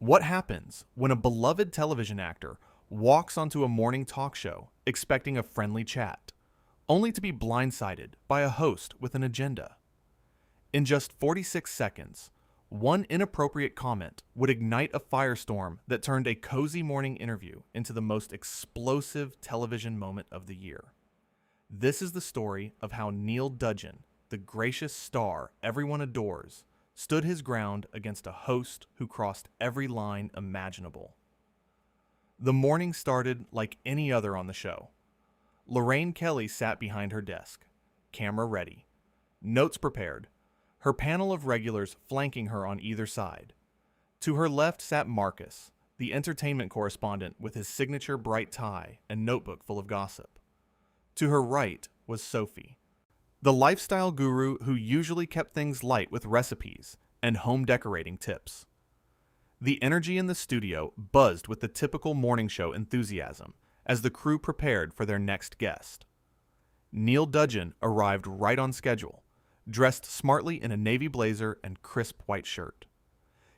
What happens when a beloved television actor walks onto a morning talk show expecting a friendly chat, only to be blindsided by a host with an agenda? In just 46 seconds, one inappropriate comment would ignite a firestorm that turned a cozy morning interview into the most explosive television moment of the year. This is the story of how Neil Dudgeon, the gracious star everyone adores, stood his ground against a host who crossed every line imaginable. The morning started like any other on the show. Lorraine Kelly sat behind her desk, camera ready, notes prepared, her panel of regulars flanking her on either side. To her left sat Marcus, the entertainment correspondent with his signature bright tie and notebook full of gossip. To her right was Sophie, the lifestyle guru who usually kept things light with recipes and home decorating tips. The energy in the studio buzzed with the typical morning show enthusiasm as the crew prepared for their next guest. Neil Dudgeon arrived right on schedule, dressed smartly in a navy blazer and crisp white shirt.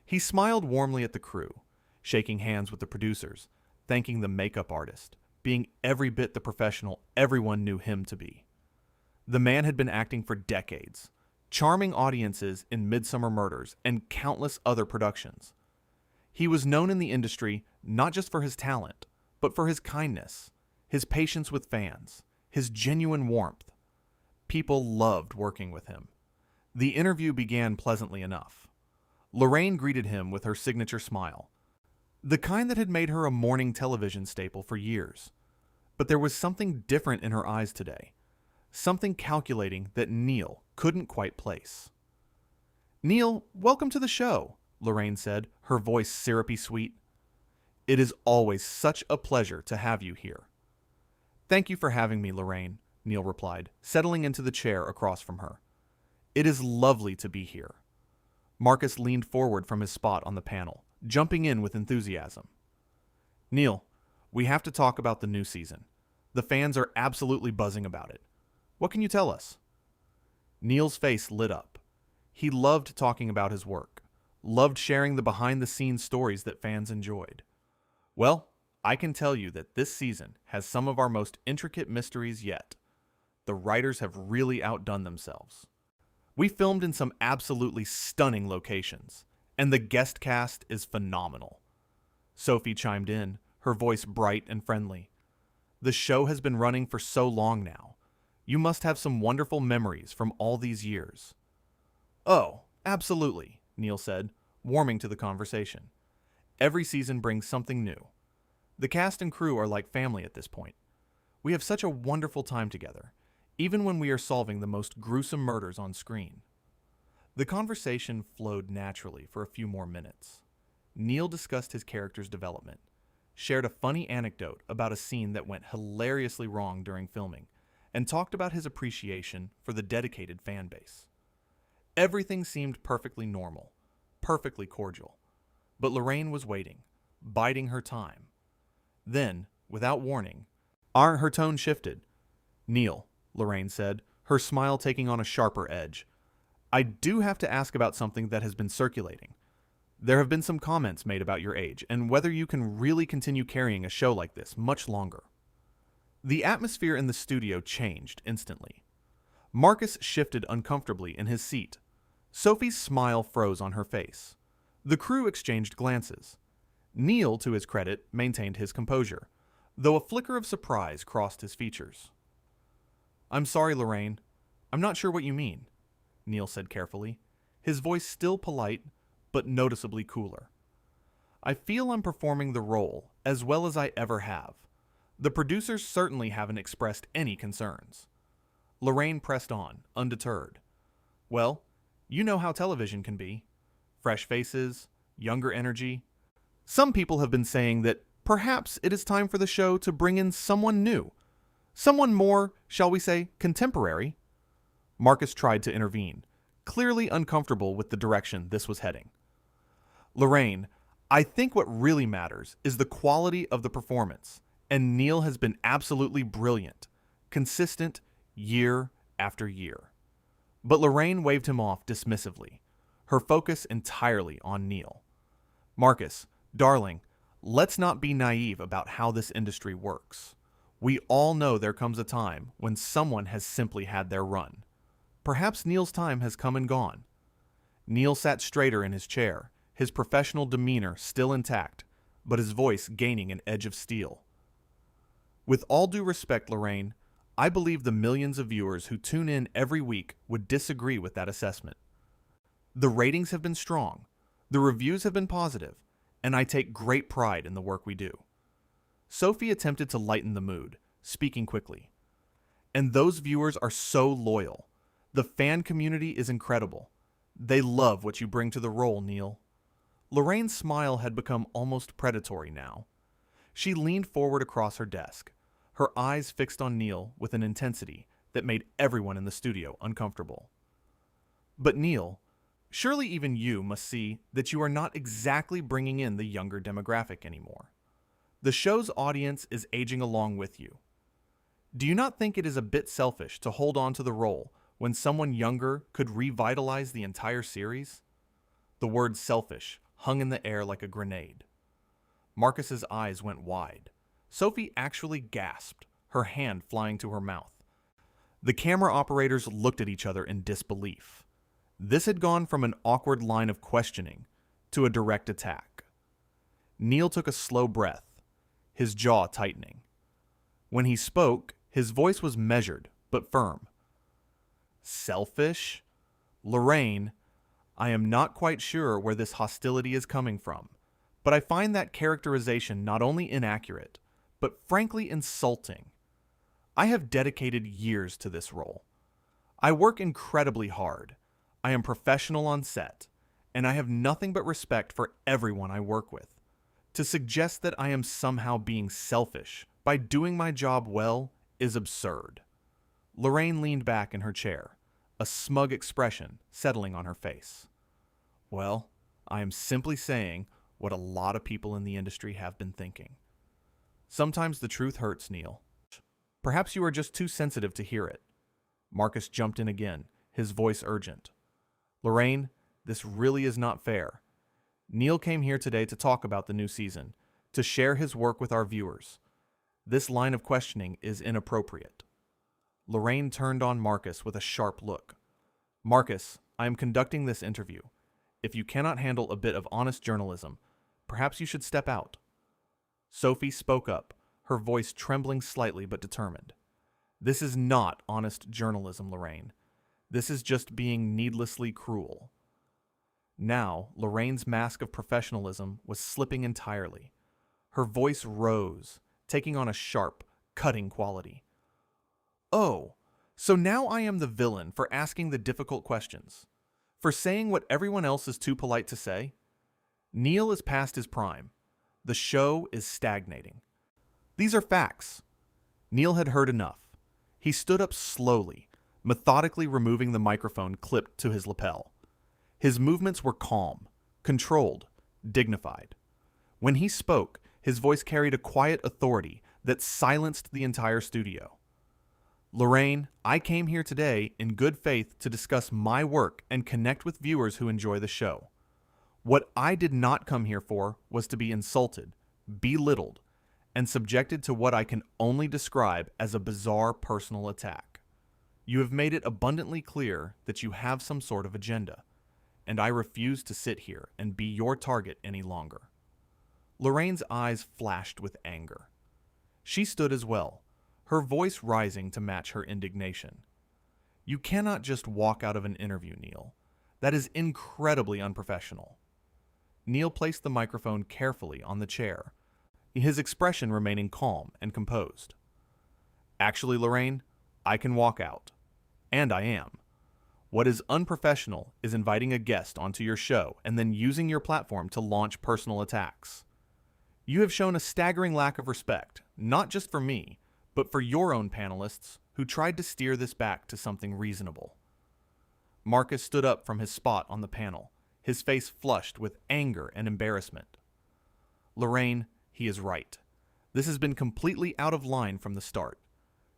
He smiled warmly at the crew, shaking hands with the producers, thanking the makeup artist, being every bit the professional everyone knew him to be. The man had been acting for decades, charming audiences in Midsummer Murders and countless other productions. He was known in the industry not just for his talent, but for his kindness, his patience with fans, his genuine warmth. People loved working with him. The interview began pleasantly enough. Lorraine greeted him with her signature smile, the kind that had made her a morning television staple for years. But there was something different in her eyes today. Something calculating that Neil couldn't quite place. "Neil, welcome to the show," Lorraine said, her voice syrupy sweet. "It is always such a pleasure to have you here." "Thank you for having me, Lorraine," Neil replied, settling into the chair across from her. "It is lovely to be here." Marcus leaned forward from his spot on the panel, jumping in with enthusiasm. "Neil, we have to talk about the new season. The fans are absolutely buzzing about it. What can you tell us?" Neil's face lit up. He loved talking about his work, loved sharing the behind-the-scenes stories that fans enjoyed. "Well, I can tell you that this season has some of our most intricate mysteries yet. The writers have really outdone themselves. We filmed in some absolutely stunning locations, and the guest cast is phenomenal." Sophie chimed in, her voice bright and friendly. "The show has been running for so long now. You must have some wonderful memories from all these years." "Oh, absolutely," Neil said, warming to the conversation. "Every season brings something new. The cast and crew are like family at this point. We have such a wonderful time together, even when we are solving the most gruesome murders on screen." The conversation flowed naturally for a few more minutes. Neil discussed his character's development, shared a funny anecdote about a scene that went hilariously wrong during filming, and talked about his appreciation for the dedicated fan base. Everything seemed perfectly normal, perfectly cordial. But Lorraine was waiting, biding her time. Then, without warning, her tone shifted. "Neil," Lorraine said, her smile taking on a sharper edge, "I do have to ask about something that has been circulating. There have been some comments made about your age and whether you can really continue carrying a show like this much longer." The atmosphere in the studio changed instantly. Marcus shifted uncomfortably in his seat. Sophie's smile froze on her face. The crew exchanged glances. Neil, to his credit, maintained his composure, though a flicker of surprise crossed his features. "I'm sorry, Lorraine. I'm not sure what you mean," Neil said carefully, his voice still polite, but noticeably cooler. "I feel I'm performing the role as well as I ever have. The producers certainly haven't expressed any concerns." Lorraine pressed on, undeterred. "Well, you know how television can be. Fresh faces, younger energy. Some people have been saying that perhaps it is time for the show to bring in someone new. Someone more, shall we say, contemporary." Marcus tried to intervene, clearly uncomfortable with the direction this was heading. "Lorraine, I think what really matters is the quality of the performance, and Neil has been absolutely brilliant, consistent year after year." But Lorraine waved him off dismissively, her focus entirely on Neil. "Marcus, Darling, let's not be naive about how this industry works. We all know there comes a time when someone has simply had their run. Perhaps Neil's time has come and gone. Neil sat straighter in his chair, his professional demeanor still intact, but his voice gaining an edge of steel. With all due respect, Lorraine, I believe the millions of viewers who tune in every week would disagree with that assessment. The ratings have been strong, the reviews have been positive, and I take great pride in the work we do. Sophie attempted to lighten the mood, speaking quickly. And those viewers are so loyal. The fan community is incredible. They love what you bring to the role, Neil. Lorraine's smile had become almost predatory now. She leaned forward across her desk, her eyes fixed on Neil with an intensity that made everyone in the studio uncomfortable. But Neil, surely even you must see that you are not exactly bringing in the younger demographic anymore. The show's audience is aging along with you. Do you not think it is a bit selfish to hold on to the role when someone younger could revitalize the entire series? The word selfish hung in the air like a grenade. Marcus's eyes went wide. Sophie actually gasped, her hand flying to her mouth. The camera operators looked at each other in disbelief. This had gone from an awkward line of questioning to a direct attack. Neil took a slow breath, his jaw tightening. When he spoke, his voice was measured but firm. Selfish? Lorraine, I am not quite sure where this hostility is coming from, but I find that characterization not only inaccurate, but frankly insulting. I have dedicated years to this role. I work incredibly hard. I am professional on set, and I have nothing but respect for everyone I work with. To suggest that I am somehow being selfish by doing my job well is absurd. Lorraine leaned back in her chair, a smug expression settling on her face. Well, I am simply saying what a lot of people in the industry have been thinking. Sometimes the truth hurts, Neil. Perhaps you are just too sensitive to hear it. Marcus jumped in again, his voice urgent. Lorraine, this really is not fair. Neil came here today to talk about the new season, to share his work with our viewers. This line of questioning is inappropriate. Lorraine turned on Marcus with a sharp look. Marcus, I am conducting this interview. If you cannot handle a bit of honest journalism, perhaps you should step out. Sophie spoke up, her voice trembling slightly but determined. This is not honest journalism, Lorraine. This is just being needlessly cruel. Now, Lorraine's mask of professionalism was slipping entirely. Her voice rose, taking on a sharp, cutting quality. Oh, so now I am the villain for asking the difficult questions, for saying what everyone else is too polite to say? Neil is past his prime. The show is stagnating. These are facts. Neil had heard enough. He stood up slowly, methodically removing the microphone clipped to his lapel. His movements were calm, controlled, dignified. When he spoke, his voice carried a quiet authority that silenced the entire studio. Lorraine, I came here today in good faith to discuss my work and connect with viewers who enjoy the show. What I did not come here for was to be insulted, belittled, and subjected to what I can only describe as a bizarre personal attack. You have made it abundantly clear that you have some sort of agenda, and I refuse to sit here and be your target any longer. Lorraine's eyes flashed with anger. She stood as well, her voice rising to match her indignation. You cannot just walk out of an interview, Neil. That is incredibly unprofessional. Neil placed the microphone carefully on the chair, his expression remaining calm and composed. Actually, Lorraine, I can walk out. And I am. What is unprofessional is inviting a guest onto your show and then using your platform to launch personal attacks. You have shown a staggering lack of respect, not just for me, but for your own panelists who tried to steer this back to something reasonable. Marcus stood up from his spot on the panel, his face flushed with anger and embarrassment. Lorraine, he is right. This has been completely out of line from the start.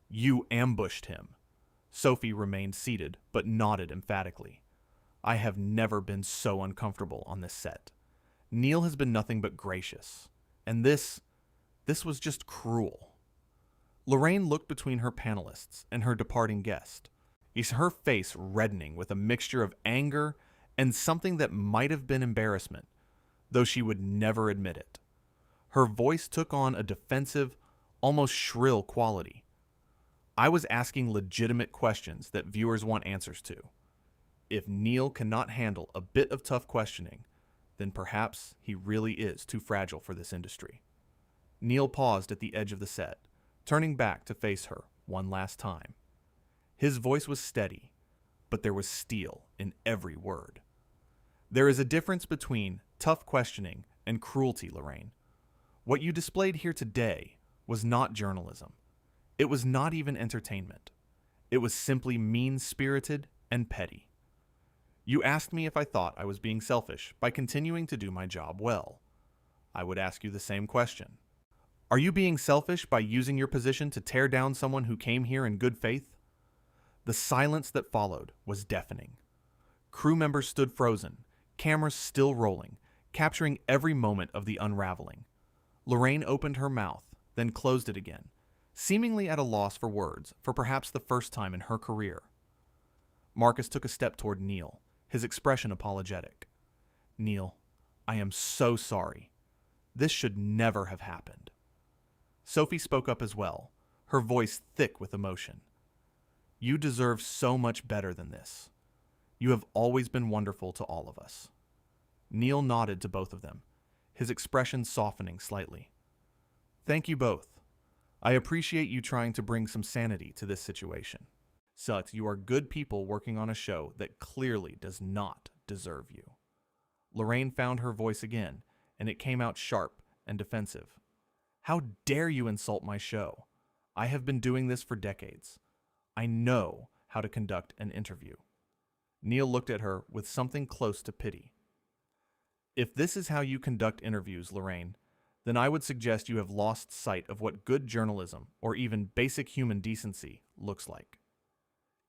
You ambushed him. Sophie remained seated, but nodded emphatically. I have never been so uncomfortable on this set. Neil has been nothing but gracious. And this was just cruel. Lorraine looked between her panelists and her departing guest, her face reddening with a mixture of anger and something that might have been embarrassment, though she would never admit it. Her voice took on a defensive, almost shrill quality. I was asking legitimate questions that viewers want answers to. If Neil cannot handle a bit of tough questioning, then perhaps he really is too fragile for this industry. Neil paused at the edge of the set, turning back to face her one last time. His voice was steady, but there was steel in every word. There is a difference between tough questioning and cruelty, Lorraine. What you displayed here today was not journalism. It was not even entertainment. It was simply mean-spirited and petty. You asked me if I thought I was being selfish by continuing to do my job well. I would ask you the same question. Are you being selfish by using your position to tear down someone who came here in good faith? The silence that followed was deafening. Crew members stood frozen, cameras still rolling, capturing every moment of the unraveling. Lorraine opened her mouth, then closed it again, seemingly at a loss for words for perhaps the first time in her career. Marcus took a step toward Neil, his expression apologetic. Neil, I am so sorry. This should never have happened. Sophie spoke up as well, her voice thick with emotion. You deserve so much better than this. You have always been wonderful to all of us. Neil nodded to both of them, his expression softening slightly. Thank you both. I appreciate you trying to bring some sanity to this situation. Sut, you are good people working on a show that clearly does not deserve you. Lorraine found her voice again, and it came out sharp and defensive. How dare you insult my show? I have been doing this for decades. I know how to conduct an interview. Neil looked at her with something close to pity. If this is how you conduct interviews, Lorraine, then I would suggest you have lost sight of what good journalism, or even basic human decency, looks like.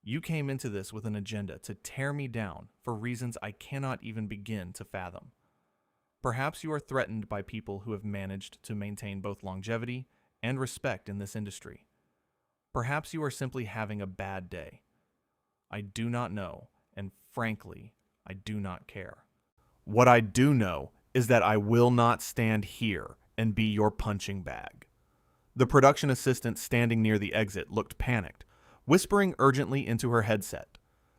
You came into this with an agenda to tear me down for reasons I cannot even begin to fathom. Perhaps you are threatened by people who have managed to maintain both longevity and respect in this industry. Perhaps you are simply having a bad day. I do not know, and frankly, I do not care. What I do know is that I will not stand here and be your punching bag. The production assistant standing near the exit looked panicked, whispering urgently into her headset.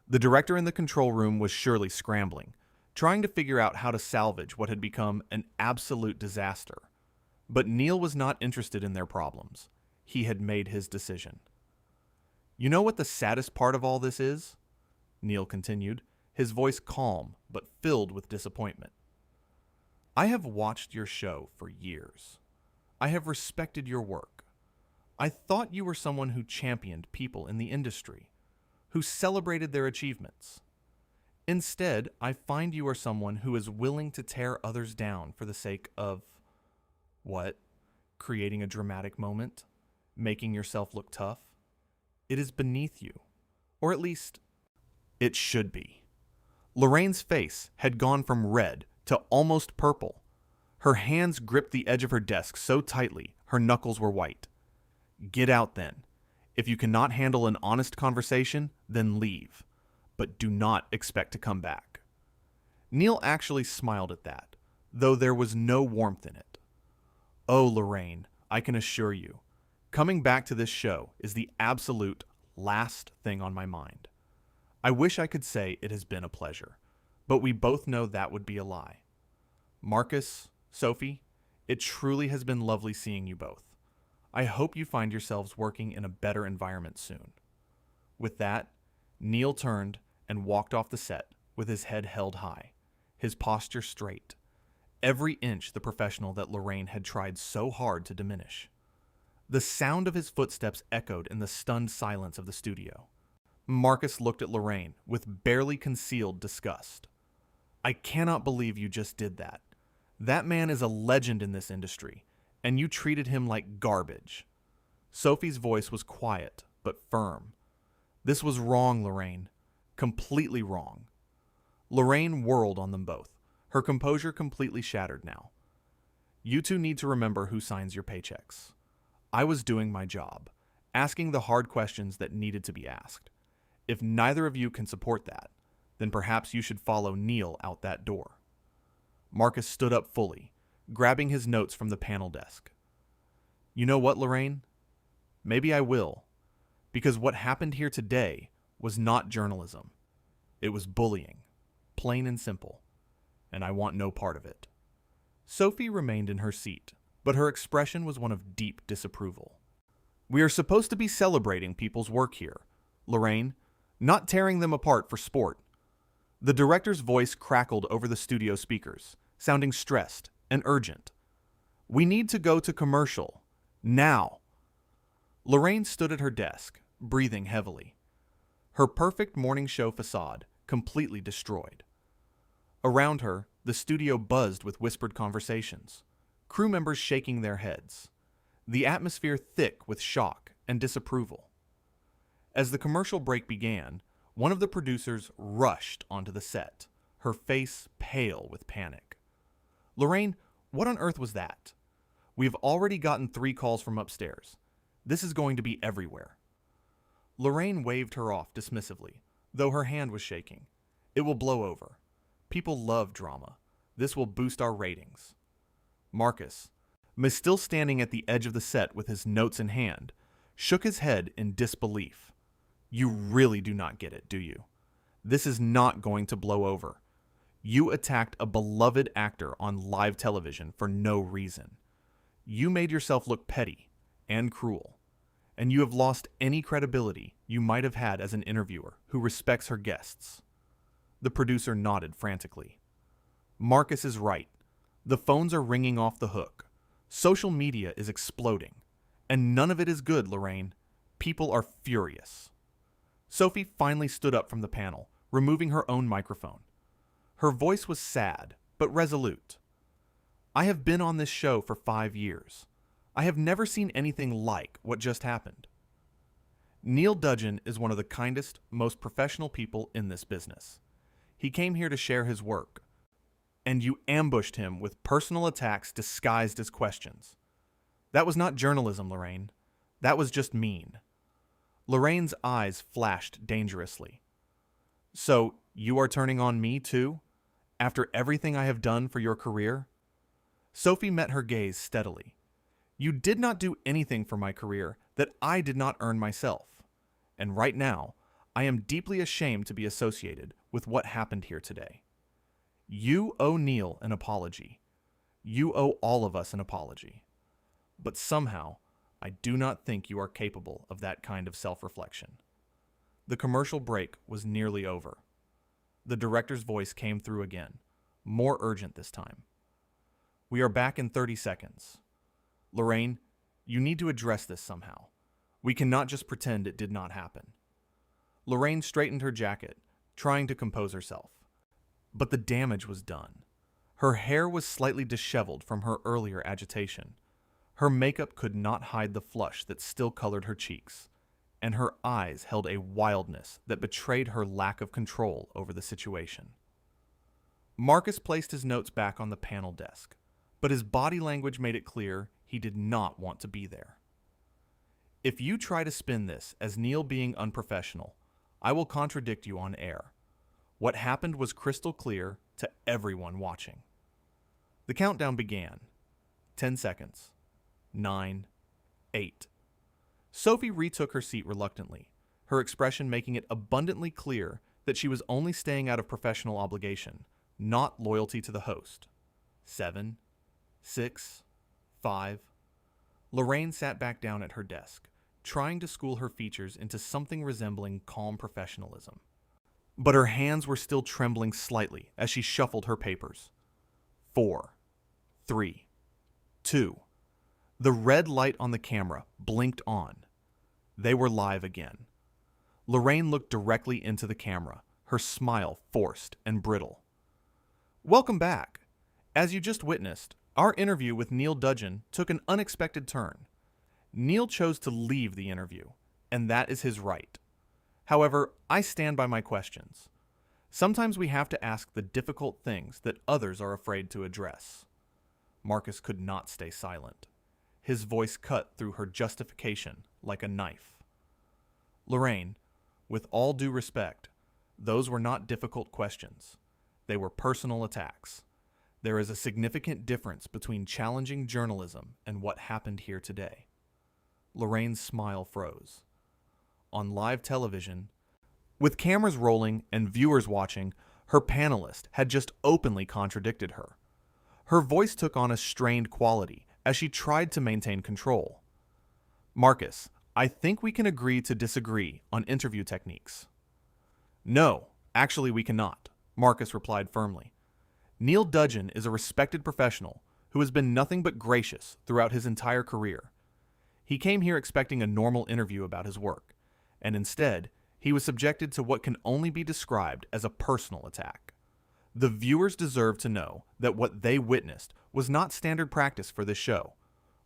The director in the control room was surely scrambling, trying to figure out how to salvage what had become an absolute disaster. But Neil was not interested in their problems. He had made his decision. You know what the saddest part of all this is? Neil continued, his voice calm but filled with disappointment. I have watched your show for years. I have respected your work. I thought you were someone who championed people in the industry, who celebrated their achievements. Instead, I find you are someone who is willing to tear others down for the sake of, what? Creating a dramatic moment? Making yourself look tough? It is beneath you. Or at least, it should be. Lorraine's face had gone from red to almost purple. Her hands gripped the edge of her desk so tightly, her knuckles were white. Get out then. If you cannot handle an honest conversation, then leave. But do not expect to come back. Neil actually smiled at that, though there was no warmth in it. Oh, Lorraine, I can assure you, coming back to this show is the absolute last thing on my mind. I wish I could say it has been a pleasure, but we both know that would be a lie. Marcus, Sophie, it truly has been lovely seeing you both. I hope you find yourselves working in a better environment soon. With that, Neil turned and walked off the set with his head held high, his posture straight, every inch the professional that Lorraine had tried so hard to diminish. The sound of his footsteps echoed in the stunned silence of the studio. Marcus looked at Lorraine with barely concealed disgust. I cannot believe you just did that. That man is a legend in this industry, and you treated him like garbage. Sophie's voice was quiet, but firm. This was wrong, Lorraine. Completely wrong. Lorraine whirled on them both, her composure completely shattered now. You two need to remember who signs your paychecks. I was doing my job, asking the hard questions that needed to be asked. If neither of you can support that, then perhaps you should follow Neil out that door. Marcus stood up fully, grabbing his notes from the panel desk. You know what, Lorraine? Maybe I will, because what happened here today was not journalism. It was bullying, plain and simple, and I want no part of it. Sophie remained in her seat, but her expression was one of deep disapproval. We are supposed to be celebrating people's work here, Lorraine, not tearing them apart for sport. The director's voice crackled over the studio speakers, sounding stressed and urgent. We need to go to commercial. Now. Lorraine stood at her desk, breathing heavily. Her perfect morning show facade completely destroyed. Around her, the studio buzzed with whispered conversations, crew members shaking their heads, the atmosphere thick with shock and disapproval. As the commercial break began, one of the producers rushed onto the set, her face pale with panic. Lorraine, what on earth was that? We've already gotten 3 calls from upstairs. This is going to be everywhere. Lorraine waved her off dismissively, though her hand was shaking. It will blow over. People love drama. This will boost our ratings. Marcus, still standing at the edge of the set with his notes in hand, shook his head in disbelief. You really do not get it, do you? This is not going to blow over. You attacked a beloved actor on live television for no reason. You made yourself look petty and cruel, and you have lost any credibility you might have had as an interviewer who respects her guests. The producer nodded frantically. Marcus is right. The phones are ringing off the hook. Social media is exploding. And none of it is good, Lorraine. People are furious. Sophie finally stood up from the panel, removing her own microphone. Her voice was sad, but resolute. I have been on this show for 5 years. I have never seen anything like what just happened. Neil Dudgeon is one of the kindest, most professional people in this business. He came here to share his work, and you ambushed him with personal attacks disguised as questions. That was not journalism, Lorraine. That was just mean. Lorraine's eyes flashed dangerously. So, you are turning on me too? After everything I have done for your career? Sophie met her gaze steadily. You did not do anything for my career that I did not earn myself. And right now, I am deeply ashamed to be associated with what happened here today. You owe Neil an apology. You owe all of us an apology. But somehow, I do not think you are capable of that kind of self-reflection. The commercial break was nearly over. The director's voice came through again, more urgent this time. We are back in 30 seconds. Lorraine, you need to address this somehow. We cannot just pretend it did not happen. Lorraine straightened her jacket, trying to compose herself. But the damage was done. Her hair was slightly disheveled from her earlier agitation. Her makeup could not hide the flush that still colored her cheeks, and her eyes held a wildness that betrayed her lack of control over the situation. Marcus placed his notes back on the panel desk, but his body language made it clear he did not want to be there. If you try to spin this as Neil being unprofessional, I will contradict you on air. What happened was crystal clear to everyone watching. The countdown began. 10 seconds. 9, 8. Sophie retook her seat reluctantly, her expression making it abundantly clear that she was only staying out of professional obligation, not loyalty to the host. 7, 6, 5. Lorraine sat back down at her desk, trying to school her features into something resembling calm professionalism. But her hands were still trembling slightly as she shuffled her papers. 4, 3, 2. The red light on the camera blinked on. They were live again. Lorraine looked directly into the camera, her smile forced and brittle. Welcome back. As you just witnessed, our interview with Neil Dudgeon took an unexpected turn. Neil chose to leave the interview, and that is his right. However, I stand by my questions. Sometimes we have to ask the difficult things that others are afraid to address. Marcus could not stay silent. His voice cut through her justification like a knife. Lorraine, with all due respect, those were not difficult questions. They were personal attacks. There is a significant difference between challenging journalism and what happened here today. Lorraine's smile froze. On live television, with cameras rolling and viewers watching, her panelist had just openly contradicted her. Her voice took on a strained quality as she tried to maintain control. Marcus, I think we can agree to disagree on interview techniques. No, actually we cannot, Marcus replied firmly. Neil Dudgeon is a respected professional who has been nothing but gracious throughout his entire career. He came here expecting a normal interview about his work, and instead, he was subjected to what can only be described as a personal attack. The viewers deserve to know that what they witnessed was not standard practice for this show,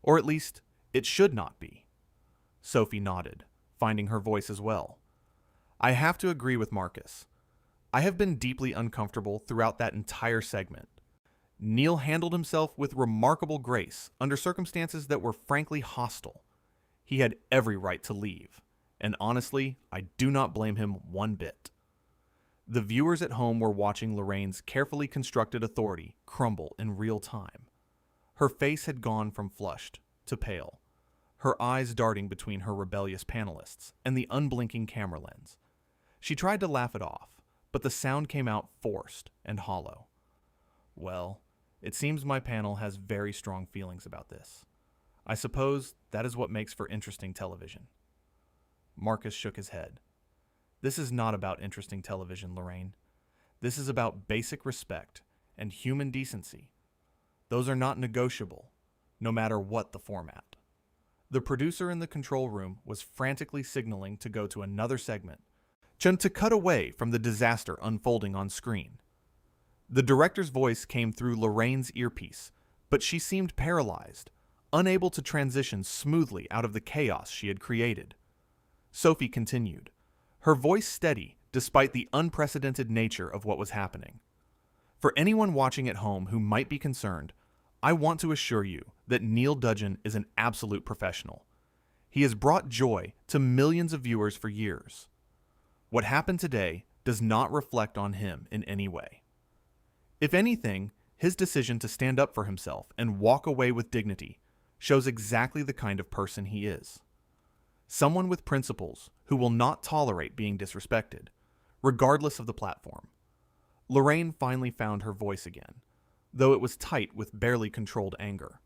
or at least, it should not be. Sophie nodded, finding her voice as well. I have to agree with Marcus. I have been deeply uncomfortable throughout that entire segment. Neil handled himself with remarkable grace under circumstances that were frankly hostile. He had every right to leave, and honestly, I do not blame him one bit. The viewers at home were watching Lorraine's carefully constructed authority crumble in real time. Her face had gone from flushed to pale, her eyes darting between her rebellious panelists and the unblinking camera lens. She tried to laugh it off, but the sound came out forced and hollow. Well, it seems my panel has very strong feelings about this. I suppose that is what makes for interesting television. Marcus shook his head. This is not about interesting television, Lorraine. This is about basic respect and human decency. Those are not negotiable, no matter what the format. The producer in the control room was frantically signaling to go to another segment, to cut away from the disaster unfolding on screen. The director's voice came through Lorraine's earpiece, but she seemed paralyzed, unable to transition smoothly out of the chaos she had created. Sophie continued, her voice steady despite the unprecedented nature of what was happening. For anyone watching at home who might be concerned, I want to assure you that Neil Dudgeon is an absolute professional. He has brought joy to millions of viewers for years. What happened today does not reflect on him in any way. If anything, his decision to stand up for himself and walk away with dignity shows exactly the kind of person he is. Someone with principles who will not tolerate being disrespected, regardless of the platform. Lorraine finally found her voice again, though it was tight with barely controlled anger.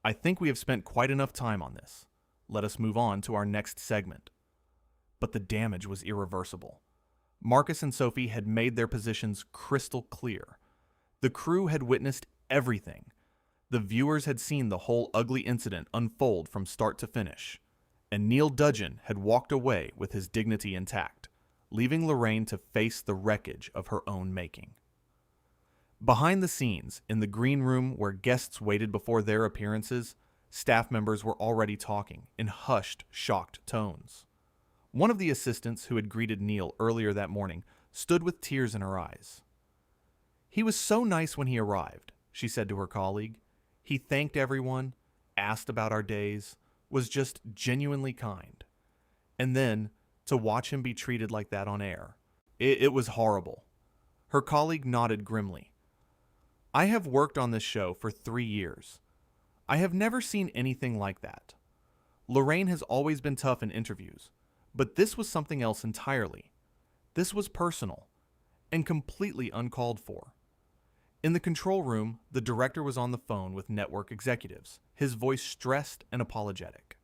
I think we have spent quite enough time on this. Let us move on to our next segment. But the damage was irreversible. Marcus and Sophie had made their positions crystal clear. The crew had witnessed everything. The viewers had seen the whole ugly incident unfold from start to finish. And Neil Dudgeon had walked away with his dignity intact, leaving Lorraine to face the wreckage of her own making. Behind the scenes, in the green room where guests waited before their appearances, staff members were already talking in hushed, shocked tones. One of the assistants who had greeted Neil earlier that morning stood with tears in her eyes. He was so nice when he arrived, she said to her colleague. He thanked everyone, asked about our days, was just genuinely kind. And then, to watch him be treated like that on air, it was horrible. Her colleague nodded grimly. I have worked on this show for 3 years. I have never seen anything like that. Lorraine has always been tough in interviews, but this was something else entirely. This was personal, and completely uncalled for. In the control room, the director was on the phone with network executives, his voice stressed and apologetic.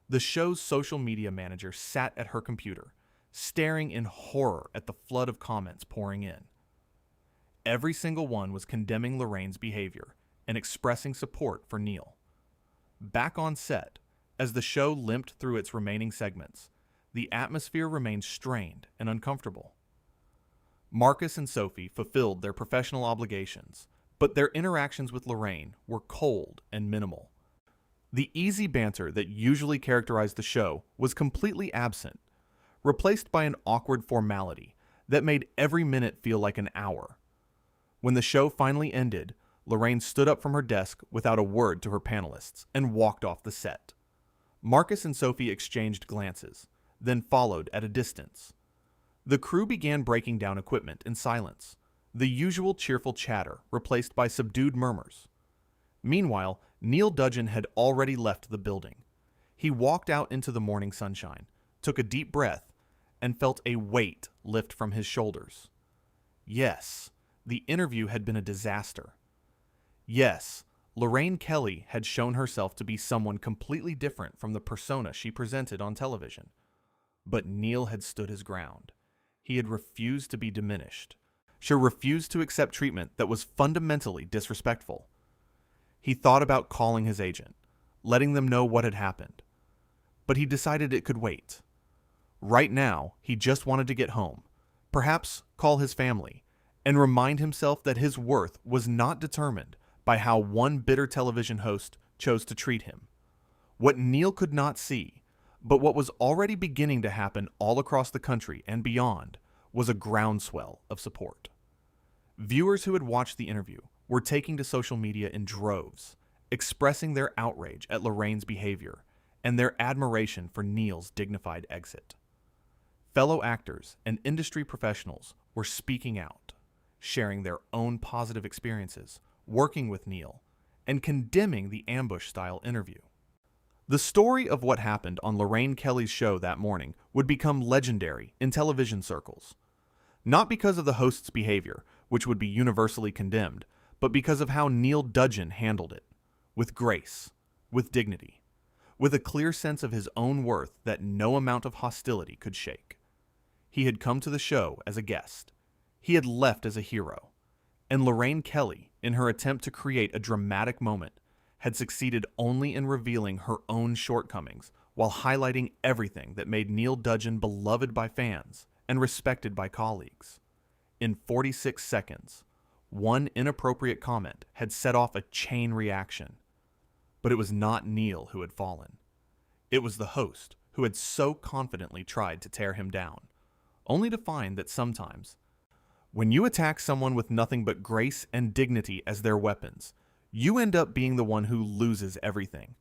The show's social media manager sat at her computer, staring in horror at the flood of comments pouring in. Every single one was condemning Lorraine's behavior and expressing support for Neil. Back on set, as the show limped through its remaining segments, the atmosphere remained strained and uncomfortable. Marcus and Sophie fulfilled their professional obligations, but their interactions with Lorraine were cold and minimal. The easy banter that usually characterized the show was completely absent, replaced by an awkward formality that made every minute feel like an hour. When the show finally ended, Lorraine stood up from her desk without a word to her panelists and walked off the set. Marcus and Sophie exchanged glances, then followed at a distance. The crew began breaking down equipment in silence, the usual cheerful chatter replaced by subdued murmurs. Meanwhile, Neil Dudgeon had already left the building. He walked out into the morning sunshine, took a deep breath, and felt a weight lift from his shoulders. Yes, the interview had been a disaster. Yes, Lorraine Kelly had shown herself to be someone completely different from the persona she presented on television. But Neil had stood his ground. He had refused to be diminished. She refused to accept treatment that was fundamentally disrespectful. He thought about calling his agent, letting them know what had happened. But he decided it could wait. Right now, he just wanted to get home, perhaps call his family, and remind himself that his worth was not determined by how one bitter television host chose to treat him. What Neil could not see, but what was already beginning to happen all across the country and beyond, was a groundswell of support. Viewers who had watched the interview were taking to social media in droves, expressing their outrage at Lorraine's behavior and their admiration for Neil's dignified exit. Fellow actors and industry professionals were speaking out, sharing their own positive experiences, working with Neil, and condemning the ambush-style interview. The story of what happened on Lorraine Kelly's show that morning would become legendary in television circles. Not because of the host's behavior, which would be universally condemned, but because of how Neil Dudgeon handled it, with grace, with dignity, with a clear sense of his own worth that no amount of hostility could shake. He had come to the show as a guest. He had left as a hero. And Lorraine Kelly, in her attempt to create a dramatic moment, had succeeded only in revealing her own shortcomings while highlighting everything that made Neil Dudgeon beloved by fans and respected by colleagues. In 46 seconds, one inappropriate comment had set off a chain reaction. But it was not Neil who had fallen. It was the host who had so confidently tried to tear him down, only to find that sometimes, when you attack someone with nothing but grace and dignity as their weapons, you end up being the one who loses everything,